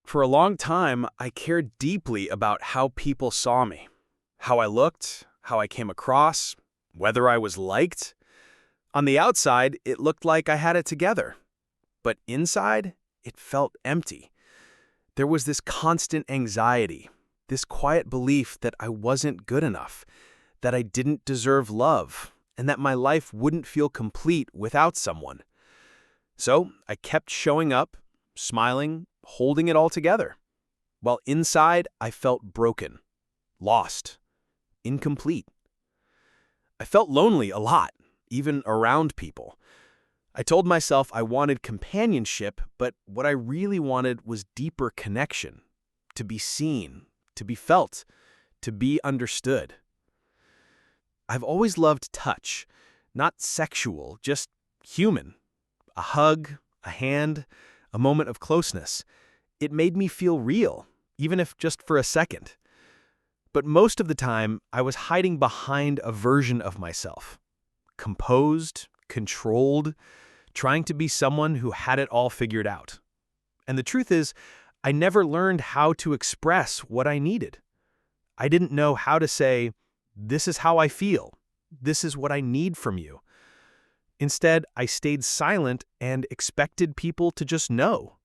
For a long time, I cared deeply about how people saw me, how I looked, how I came across, whether I was liked. On the outside, it looked like I had it together, but inside, it felt empty. There was this constant anxiety, this quiet belief that I wasn't good enough, that I didn't deserve love, and that my life wouldn't feel complete without someone. So I kept showing up, smiling, holding it all together, while inside I felt broken, lost, incomplete. I felt lonely a lot, even around people. I told myself I wanted companionship, but what I really wanted was deeper connection, to be seen, to be felt, to be understood. I've always loved touch, not sexual, just human. A hug, a hand, a moment of closeness. It made me feel real, even if just for a second. But most of the time, I was hiding behind a version of myself. Composed, controlled, trying to be someone who had it all figured out. And the truth is, I never learned how to express what I needed. I didn't know how to say, "This is how I feel. This is what I need from you." Instead, I stayed silent and expected people to just know.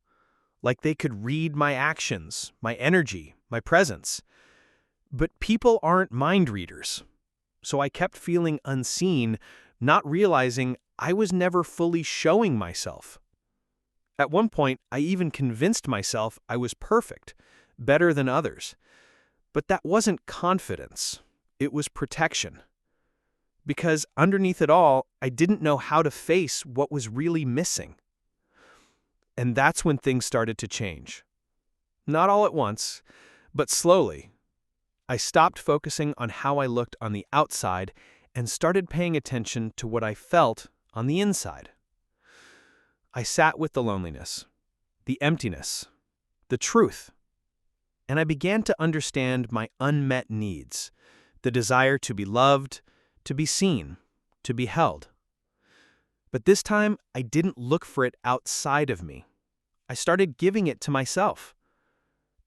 Like they could read my actions, my energy, my presence. But people aren't mind readers. So I kept feeling unseen, not realizing I was never fully showing myself. At one point, I even convinced myself I was perfect, better than others. But that wasn't confidence. It was protection. Because underneath it all, I didn't know how to face what was really missing. And that's when things started to change. Not all at once, but slowly. I stopped focusing on how I looked on the outside and started paying attention to what I felt on the inside. I sat with the loneliness, the emptiness, the truth, and I began to understand my unmet needs, the desire to be loved, to be seen, to be held. But this time, I didn't look for it outside of me. I started giving it to myself.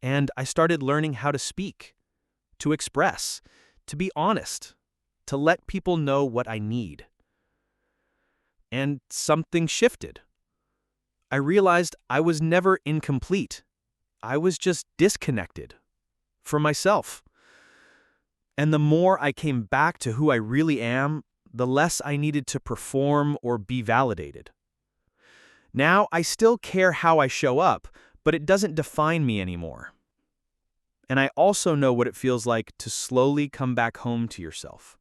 And I started learning how to speak, to express, to be honest, to let people know what I need. And something shifted. I realized I was never incomplete. I was just disconnected from myself. And the more I came back to who I really am, the less I needed to perform or be validated. Now I still care how I show up, but it doesn't define me anymore. And I also know what it feels like to slowly come back home to yourself.